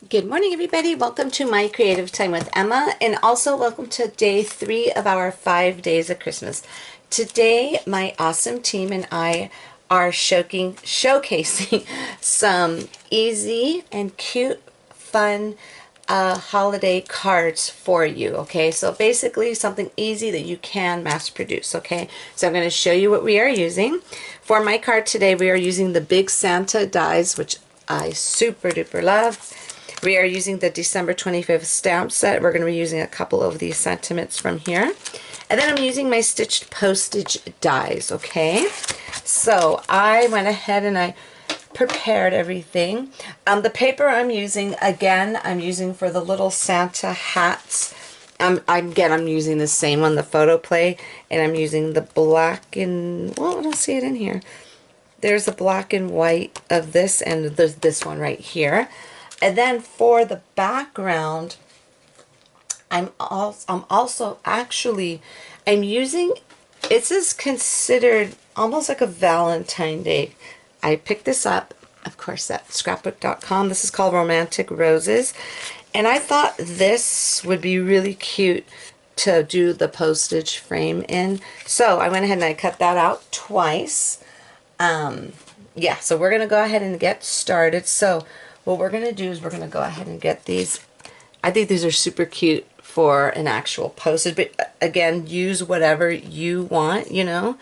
Good morning, everybody. Welcome to my creative time with Emma, and also welcome to day 3 of our 5 days of Christmas. Today, my awesome team and I are showcasing some easy and cute, fun holiday cards for you. Okay, so basically something easy that you can mass produce. Okay, so I'm going to show you what we are using. For my card today, we are using the Big Santa dies, which I super duper love. We are using the December 25th stamp set. We're going to be using a couple of these sentiments from here. And then I'm using my stitched postage dies, okay? So I went ahead and I prepared everything. The paper I'm using, again, I'm using for the little Santa hats. I'm using the same one, the photo play, and I'm using the black and, well, I don't see it in here. There's a black and white of this, and there's this one right here. And then for the background, I'm also actually, I'm using, this is considered almost like a Valentine Day. I picked this up, of course, at scrapbook.com. This is called Romantic Roses. And I thought this would be really cute to do the postage frame in. So I went ahead and I cut that out twice. Yeah, so we're going to go ahead and get started. So what we're going to do is we're going to go ahead and get these. I think these are super cute for an actual postage, but again, use whatever you want, you know.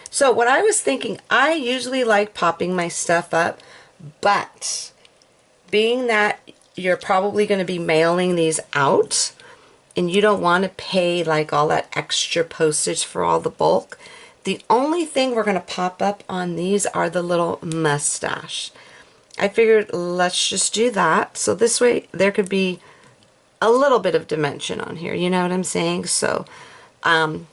So what I was thinking, I usually like popping my stuff up, but being that you're probably going to be mailing these out and you don't want to pay like all that extra postage for all the bulk, the only thing we're going to pop up on these are the little mustache. I figured let's just do that. So this way there could be a little bit of dimension on here. You know what I'm saying? So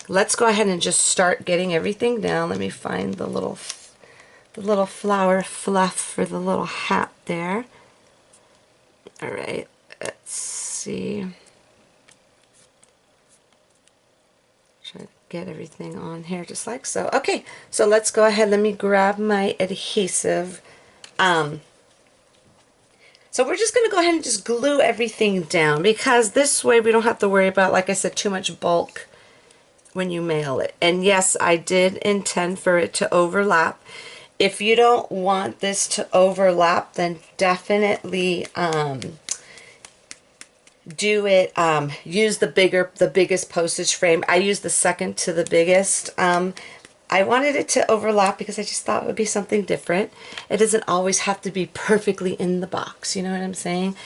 let's go ahead and just start getting everything down. Let me find the little flower fluff for the little hat there. All right, let's see. Try to get everything on here just like so. Okay, so let's go ahead. Let me grab my adhesive. So we're just going to go ahead and just glue everything down, because this way we don't have to worry about, like I said, too much bulk when you mail it. And yes, I did intend for it to overlap. If you don't want this to overlap, then definitely do it, use the biggest postage frame. I use the second to the biggest. I wanted it to overlap because I just thought it would be something different. It doesn't always have to be perfectly in the box, you know what I'm saying?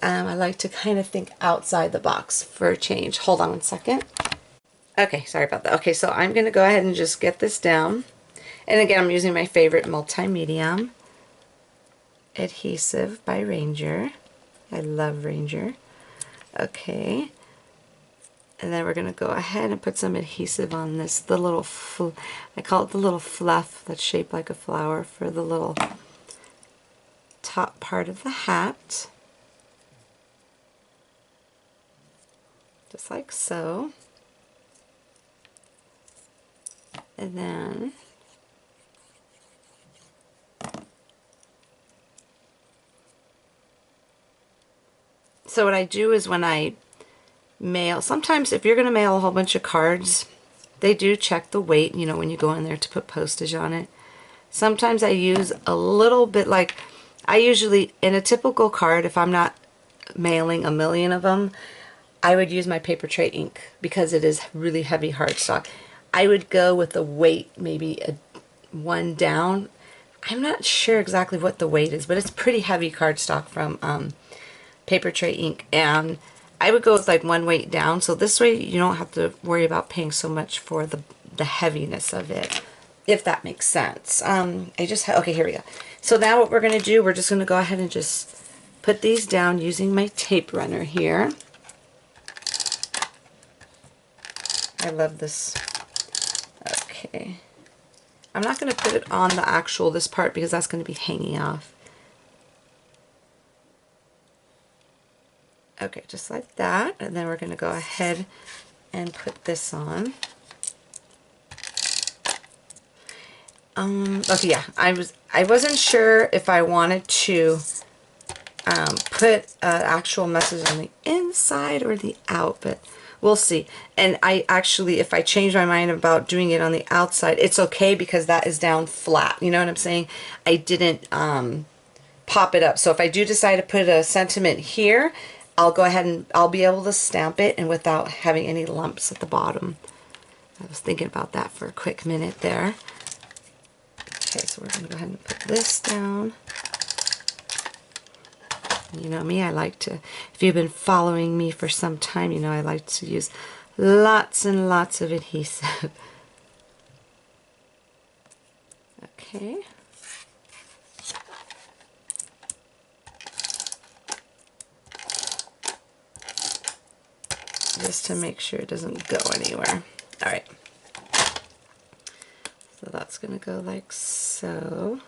I like to kind of think outside the box for a change. Hold on one second. Okay, sorry about that. Okay, so I'm going to go ahead and just get this down. And again, I'm using my favorite multi-medium adhesive by Ranger. I love Ranger. Okay. And then we're going to go ahead and put some adhesive on this, the little, I call it the little fluff that's shaped like a flower for the little top part of the hat. Just like so. And then so what I do is when I mail, sometimes if you're going to mail a whole bunch of cards, they do check the weight, you know, when you go in there to put postage on it. Sometimes I use a little bit, like I usually, in a typical card, if I'm not mailing a million of them, I would use my paper tray ink because it is really heavy cardstock. I would go with the weight, maybe one down. I'm not sure exactly what the weight is, but it's pretty heavy cardstock from paper tray ink, and I would go with like one weight down, so this way you don't have to worry about paying so much for the heaviness of it, if that makes sense. Okay, here we go. So now what we're going to do, we're just going to go ahead and just put these down using my tape runner here. I love this. Okay. I'm not going to put it on the actual, this part, because that's going to be hanging off. Okay, just like that, and then we're going to go ahead and put this on. Okay, yeah, I wasn't sure if I wanted to put actual message on the inside or the out, but we'll see. And I actually, if I change my mind about doing it on the outside, it's okay because that is down flat. You know what I'm saying? I didn't pop it up. So if I do decide to put a sentiment here, I'll go ahead and I'll be able to stamp it and without having any lumps at the bottom. I was thinking about that for a quick minute there. Okay, so we're going to go ahead and put this down. You know me, I like to, if you've been following me for some time, you know I like to use lots and lots of adhesive. Okay. Just to make sure it doesn't go anywhere. Alright. So that's going to go like so.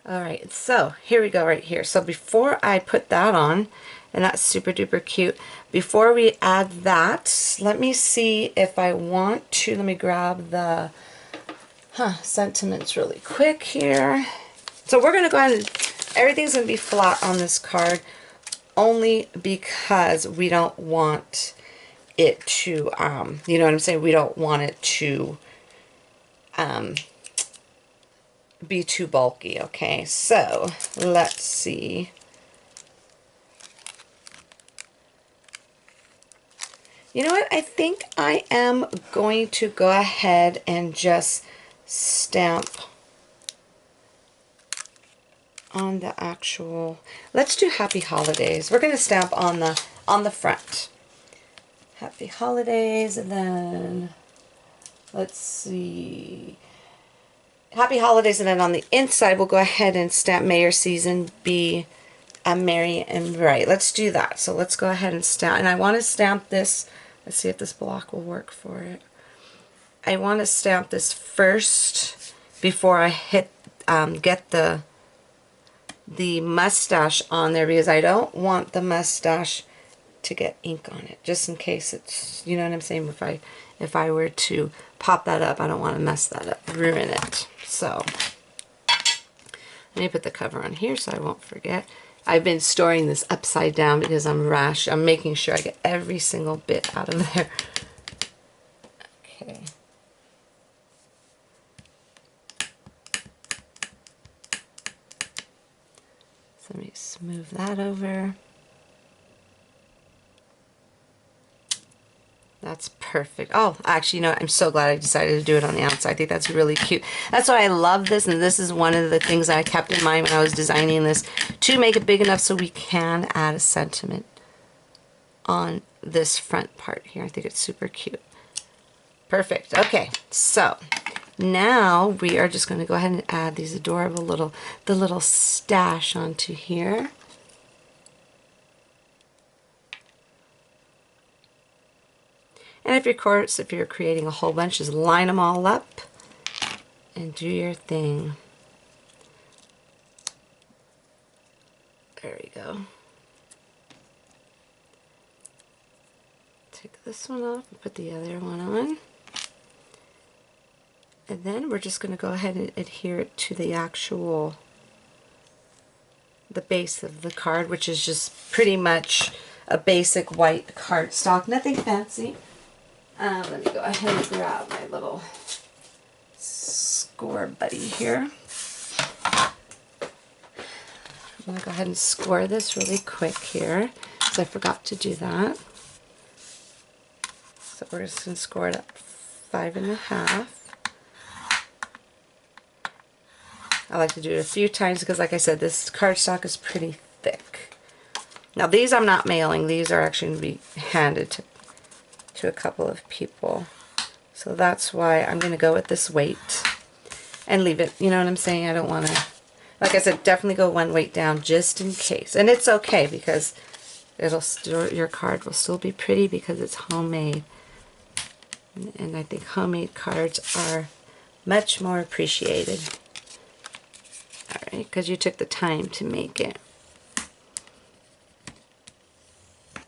Alright, so here we go right here. So before I put that on, and that's super duper cute, before we add that, let me see if I want to, let me grab the sentiments really quick here. So we're going to go ahead and, everything's going to be flat on this card only because we don't want it to, you know what I'm saying, we don't want it to be too bulky. Okay, so let's see. You know what? I think I am going to go ahead and just stamp on the actual, let's do Happy Holidays. We're going to stamp on the front. Happy Holidays, and then let's see, Happy Holidays, and then on the inside we'll go ahead and stamp May your season be merry and bright. Let's do that. So let's go ahead and stamp, and I want to stamp this, let's see if this block will work for it. I want to stamp this first before I hit get the mustache on there, because I don't want the mustache to get ink on it, just in case it's, you know what I'm saying, if I were to pop that up, I don't want to mess that up, ruin it. So let me put the cover on here so I won't forget. I've been storing this upside down because I'm rash. I'm making sure I get every single bit out of there. Okay. So let me smooth that over. That's perfect. Oh, actually, you know, I'm so glad I decided to do it on the outside. I think that's really cute. That's why I love this, and this is one of the things I kept in mind when I was designing this, to make it big enough so we can add a sentiment on this front part here. I think it's super cute. Perfect. Okay, so now we are just going to go ahead and add these adorable the little stash onto here. And if you're creating a whole bunch, just line them all up and do your thing. There we go. Take this one off and put the other one on. And then we're just going to go ahead and adhere it to the base of the card, which is just pretty much a basic white cardstock, nothing fancy. Let me go ahead and grab my little score buddy here. I'm going to go ahead and score this really quick here, because I forgot to do that. So we're just going to score it up 5.5. I like to do it a few times because, like I said, this cardstock is pretty thick. Now these I'm not mailing. These are actually going to be handed to a couple of people. So that's why I'm going to go with this weight and leave it. You know what I'm saying? I don't want to, like I said, definitely go one weight down just in case. And it's okay because it'll still, your card will still be pretty because it's homemade. And I think homemade cards are much more appreciated. Alright, because you took the time to make it.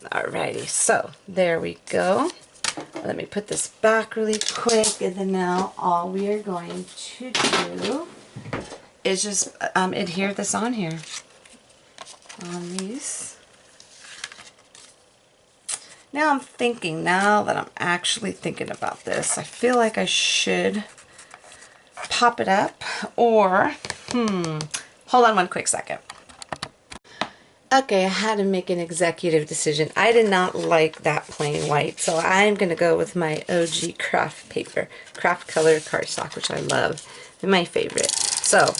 Alrighty, so there we go. Let me put this back really quick, and then now all we are going to do is just adhere this on here, on these. Now I'm thinking, now that I'm actually thinking about this, I feel like I should pop it up, or, hold on one quick second. Okay, I had to make an executive decision. I did not like that plain white, so I'm going to go with my OG craft paper, craft color cardstock, which I love, and my favorite. So,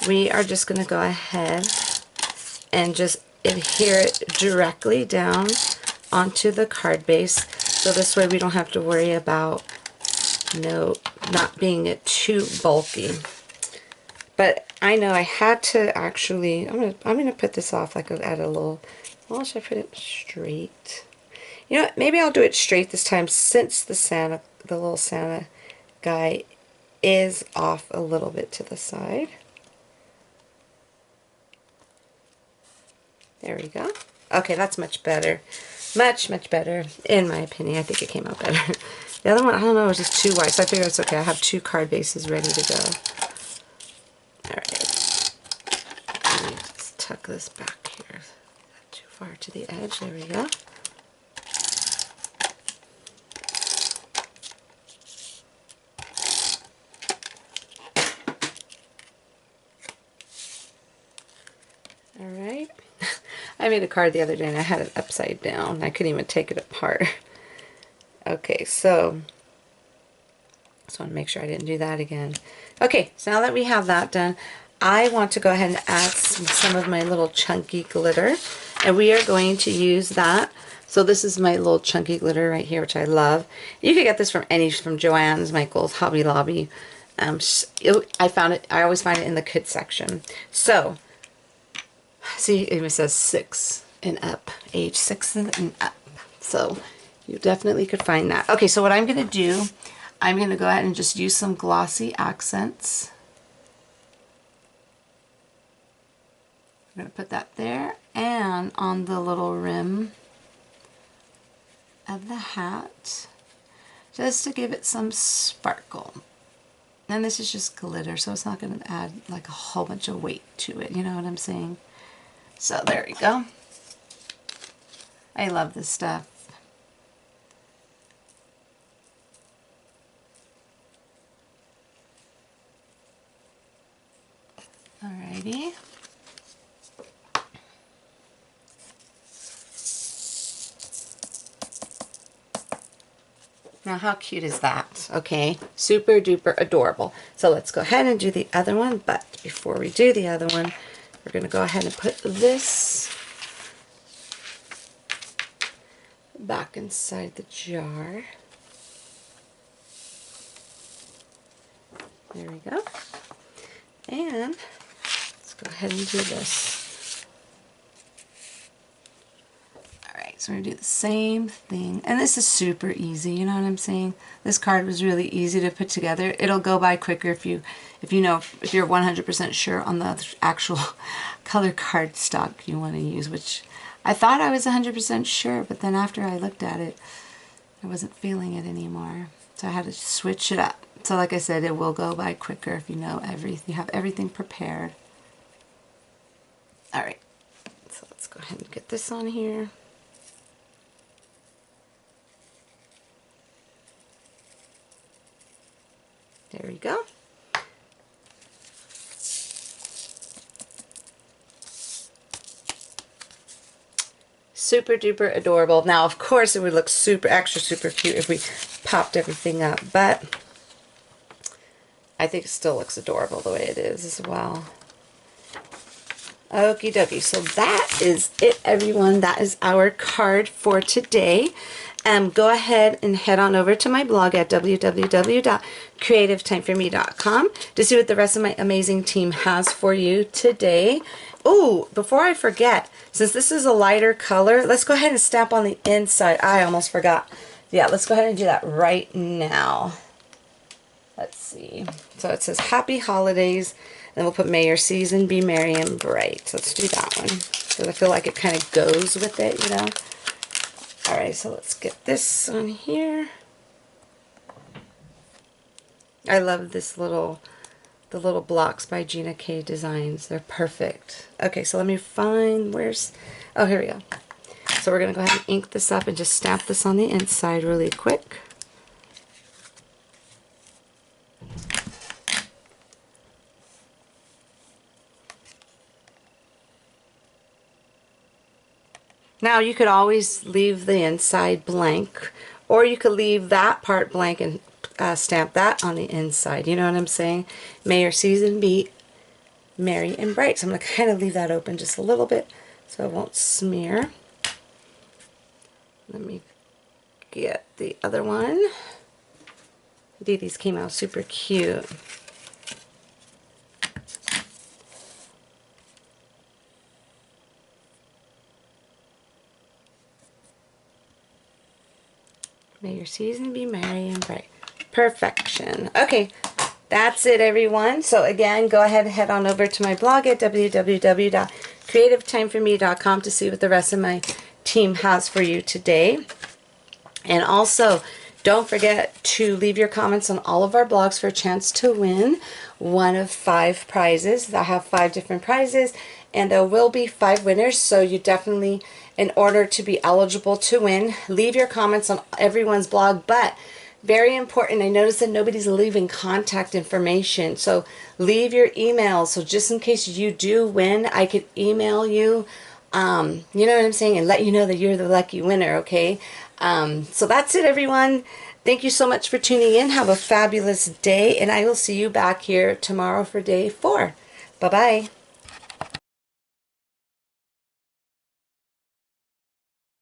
we are just going to go ahead and just adhere it directly down onto the card base, so this way we don't have to worry about not being too bulky. But I know I had to actually, I'm gonna put this off like at a little, well, should I put it straight? You know what, maybe I'll do it straight this time, since the little Santa guy is off a little bit to the side. There we go. Okay, that's much better. Much better, in my opinion. I think it came out better. The other one, I don't know, it was just too white, so I figured it's okay. I have 2 card bases ready to go. Alright. Let me just tuck this back here. Not too far to the edge. There we go. Alright. I made a card the other day and I had it upside down. I couldn't even take it apart. Okay, so just want to make sure I didn't do that again. Okay, so now that we have that done, I want to go ahead and add some of my little chunky glitter, and we are going to use that. So this is my little chunky glitter right here, which I love. You can get this from Joann's, Michael's, Hobby Lobby. I found it. I always find it in the kids section. So see, it even says 6 and up, age 6 and up. So you definitely could find that. Okay, so what I'm going to do, I'm going to go ahead and just use some glossy accents. I'm going to put that there and on the little rim of the hat, just to give it some sparkle. And this is just glitter, so it's not going to add like a whole bunch of weight to it, you know what I'm saying? So there we go. I love this stuff. Alrighty. Now how cute is that? Okay, super duper adorable. So let's go ahead and do the other one, but before we do the other one, we're going to go ahead and put this back inside the jar. There we go. And let's go ahead and do this. Alright, so we're going to do the same thing. And this is super easy, you know what I'm saying? This card was really easy to put together. It'll go by quicker if you're 100% sure on the actual color card stock you want to use, which I thought I was 100% sure, but then after I looked at it, I wasn't feeling it anymore. So I had to switch it up. So like I said, it will go by quicker if you have everything prepared. Alright, so let's go ahead and get this on here. There we go. Super duper adorable. Now, of course, it would look super cute if we popped everything up, but I think it still looks adorable the way it is as well. Okie dokie. So that is it, everyone. That is our card for today. Go ahead and head on over to my blog at www.creativetimeforme.com to see what the rest of my amazing team has for you today. Oh, before I forget, since this is a lighter color, let's go ahead and stamp on the inside. I almost forgot. Yeah, let's go ahead and do that right now. Let's see. So it says Happy Holidays, and we'll put May your season be merry and bright. So let's do that one, because I feel like it kind of goes with it, you know. Alright, so let's get this on here. I love this little the little blocks by Gina K Designs. They're perfect. Okay, so let me find, oh, here we go. So we're going to go ahead and ink this up and just stamp this on the inside really quick. Now you could always leave the inside blank, or you could leave that part blank and stamp that on the inside. You know what I'm saying? May your season be merry and bright. So I'm going to kind of leave that open just a little bit so it won't smear. Let me get the other one. These came out super cute. May your season be merry and bright. Perfection. Okay, that's it, everyone. So again, go ahead and head on over to my blog at www.creativeTimeForMe.com to see what the rest of my team has for you today. And also, don't forget to leave your comments on all of our blogs for a chance to win one of 5 prizes. I have 5 different prizes, and there will be 5 winners, so you definitely, in order to be eligible to win, leave your comments on everyone's blog. But very important, I noticed that nobody's leaving contact information, so leave your email, so just in case you do win, I could email you, you know what I'm saying, and let you know that you're the lucky winner, okay? So that's it, everyone. Thank you so much for tuning in. Have a fabulous day, and I will see you back here tomorrow for day 4. Bye-bye.